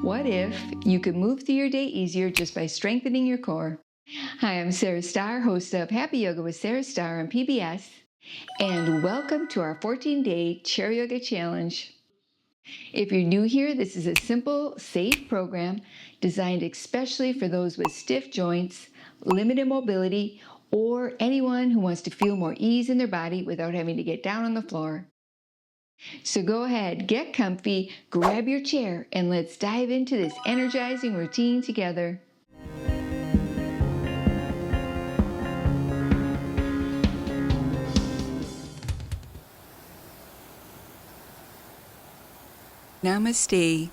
What if you could move through your day easier just by strengthening your core? Hi, I'm Sarah Starr, host of Happy Yoga with Sarah Starr on PBS, and welcome to our 14-day Chair Yoga Challenge. If you're new here, this is a simple, safe program designed especially for those with stiff joints, limited mobility, or anyone who wants to feel more ease in their body without having to get down on the floor. So go ahead, get comfy, grab your chair, and let's dive into this energizing routine together. Namaste.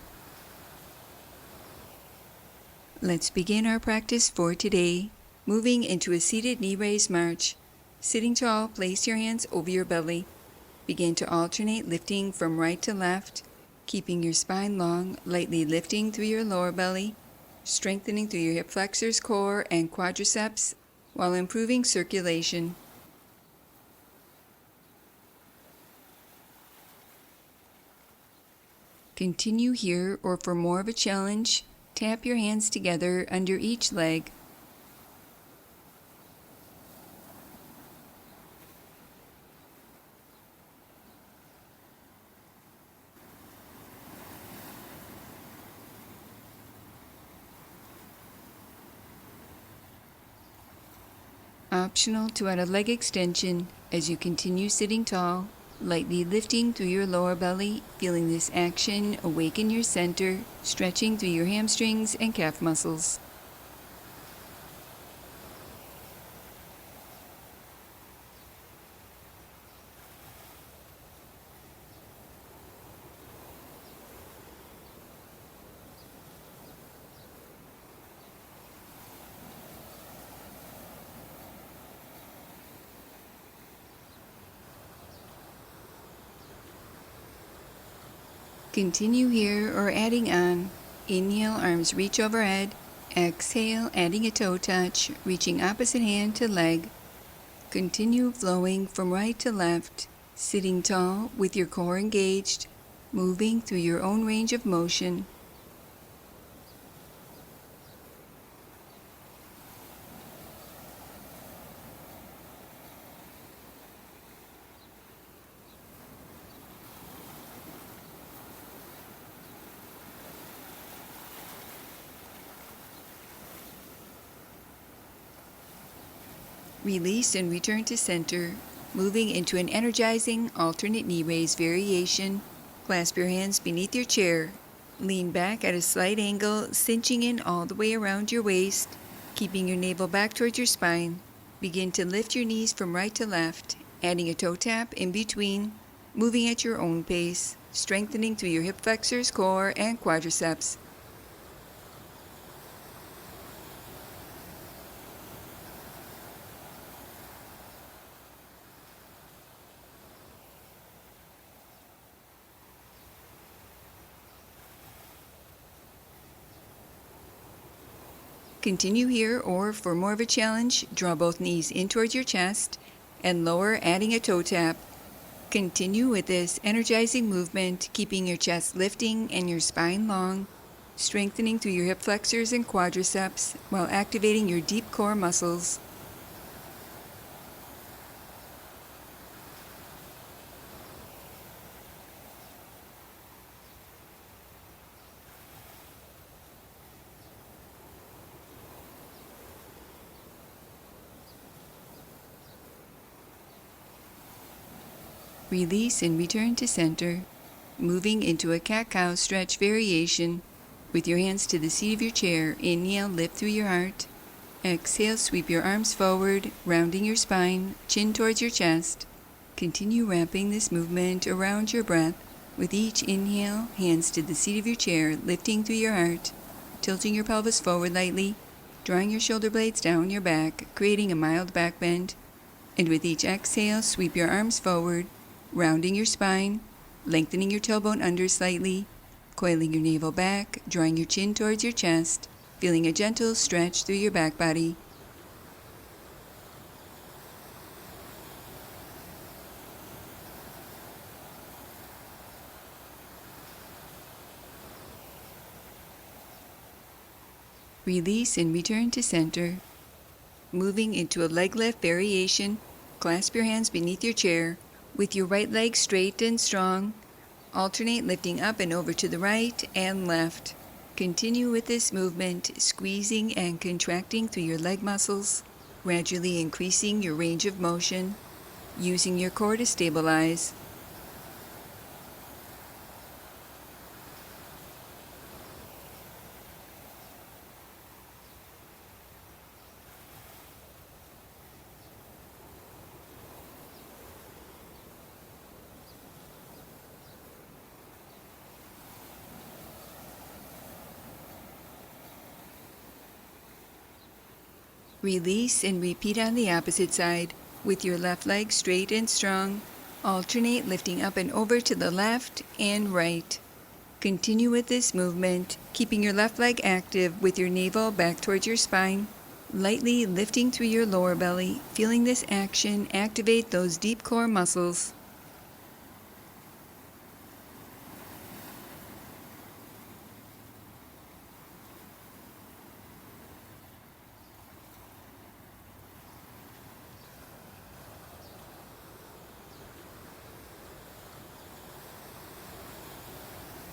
Let's begin our practice for today, moving into a seated knee raise march. Sitting tall, place your hands over your belly. Begin to alternate lifting from right to left, keeping your spine long, lightly lifting through your lower belly, strengthening through your hip flexors, core, and quadriceps, while improving circulation. Continue here, or for more of a challenge, tap your hands together under each leg. Optional to add a leg extension as you continue sitting tall, lightly lifting through your lower belly, feeling this action awaken your center, stretching through your hamstrings and calf muscles. Continue here or adding on. Inhale, arms reach overhead. Exhale, adding a toe touch, reaching opposite hand to leg. Continue flowing from right to left, sitting tall with your core engaged, moving through your own range of motion. Release and return to center, moving into an energizing alternate knee raise variation. Clasp your hands beneath your chair. Lean back at a slight angle, cinching in all the way around your waist, keeping your navel back towards your spine. Begin to lift your knees from right to left, adding a toe tap in between, moving at your own pace, strengthening through your hip flexors, core, and quadriceps. Continue here, or for more of a challenge, draw both knees in towards your chest and lower, adding a toe tap. Continue with this energizing movement, keeping your chest lifting and your spine long, strengthening through your hip flexors and quadriceps while activating your deep core muscles. Release and return to center, moving into a cat-cow stretch variation. With your hands to the seat of your chair, inhale, lift through your heart. Exhale, sweep your arms forward, rounding your spine, chin towards your chest. Continue wrapping this movement around your breath. With each inhale, hands to the seat of your chair, lifting through your heart, tilting your pelvis forward lightly, drawing your shoulder blades down your back, creating a mild back bend. And with each exhale, sweep your arms forward, rounding your spine, lengthening your tailbone under slightly, coiling your navel back, drawing your chin towards your chest, feeling a gentle stretch through your back body. Release and return to center. Moving into a leg lift variation, clasp your hands beneath your chair with your right leg straight and strong. Alternate lifting up and over to the right and left. Continue with this movement, squeezing and contracting through your leg muscles, gradually increasing your range of motion, using your core to stabilize. Release and repeat on the opposite side with your left leg straight and strong. Alternate lifting up and over to the left and right. Continue with this movement, keeping your left leg active with your navel back towards your spine. Lightly lifting through your lower belly, feeling this action activate those deep core muscles.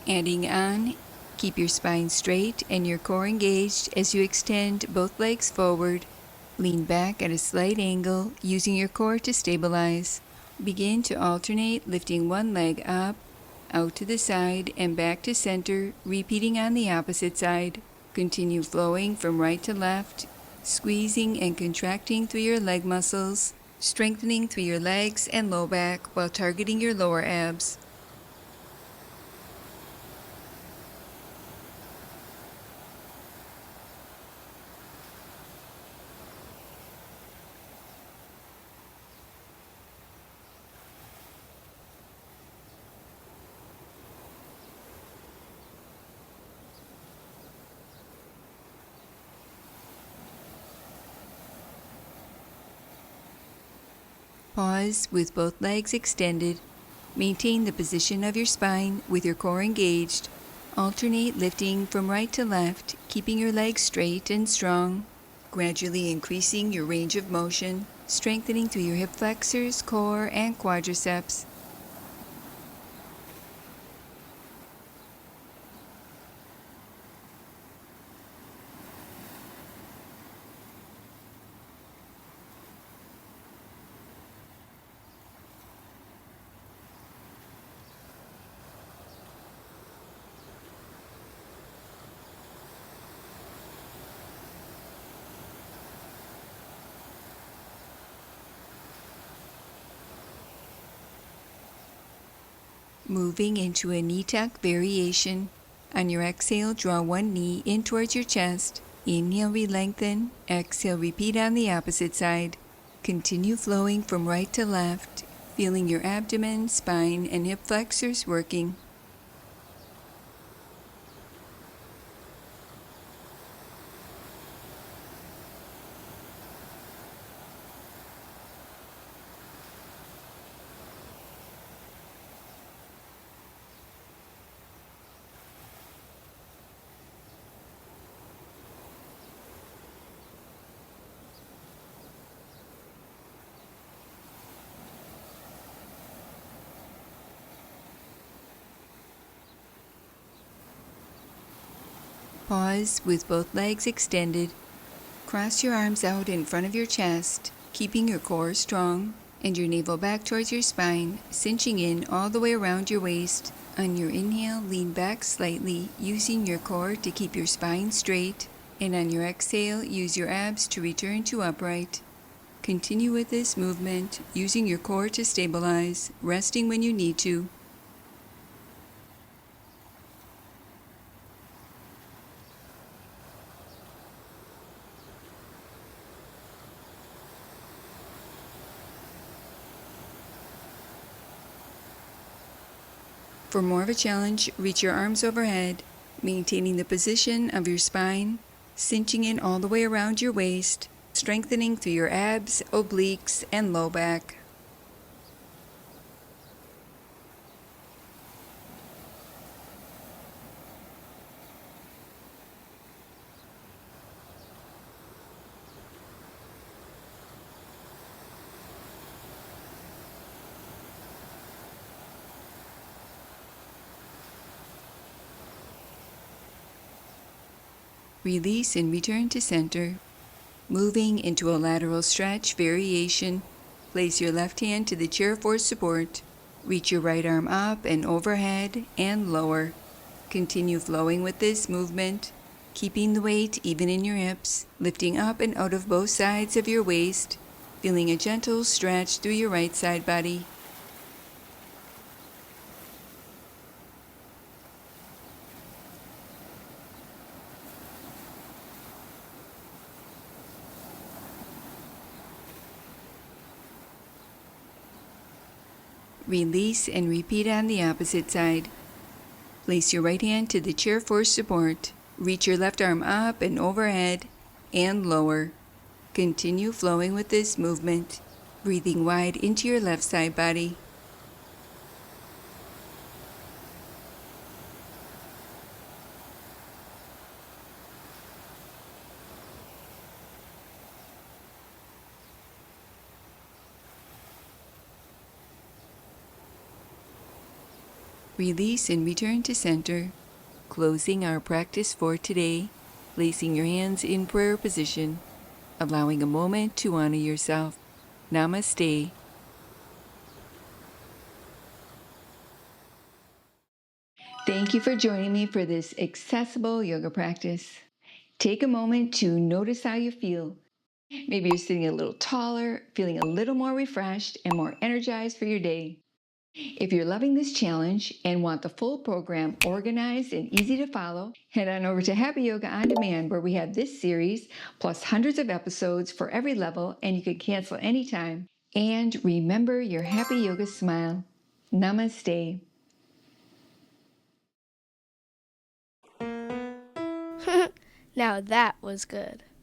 Adding on, keep your spine straight and your core engaged as you extend both legs forward. Lean back at a slight angle, using your core to stabilize. Begin to alternate, lifting one leg up, out to the side, and back to center, repeating on the opposite side. Continue flowing from right to left, squeezing and contracting through your leg muscles, strengthening through your legs and low back while targeting your lower abs. Pause with both legs extended. Maintain the position of your spine with your core engaged. Alternate lifting from right to left, keeping your legs straight and strong. Gradually increasing your range of motion, strengthening through your hip flexors, core, and quadriceps. Moving into a knee tuck variation. On your exhale, draw one knee in towards your chest. Inhale, re-lengthen. Exhale, repeat on the opposite side. Continue flowing from right to left, feeling your abdomen, spine, and hip flexors working. Pause with both legs extended. Cross your arms out in front of your chest, keeping your core strong, and your navel back towards your spine, cinching in all the way around your waist. On your inhale, lean back slightly, using your core to keep your spine straight, and on your exhale, use your abs to return to upright. Continue with this movement, using your core to stabilize, resting when you need to. For more of a challenge, reach your arms overhead, maintaining the position of your spine, cinching in all the way around your waist, strengthening through your abs, obliques, and low back. Release and return to center. Moving into a lateral stretch variation, place your left hand to the chair for support. Reach your right arm up and overhead and lower. Continue flowing with this movement, keeping the weight even in your hips, lifting up and out of both sides of your waist, feeling a gentle stretch through your right side body. Release and repeat on the opposite side. Place your right hand to the chair for support. Reach your left arm up and overhead and lower. Continue flowing with this movement, breathing wide into your left side body. Release and return to center. Closing our practice for today, placing your hands in prayer position, allowing a moment to honor yourself. Namaste. Thank you for joining me for this accessible yoga practice. Take a moment to notice how you feel. Maybe you're sitting a little taller, feeling a little more refreshed and more energized for your day. If you're loving this challenge and want the full program organized and easy to follow, head on over to Happy Yoga On Demand, where we have this series plus hundreds of episodes for every level, and you can cancel anytime. And remember your happy yoga smile. Namaste. Now that was good.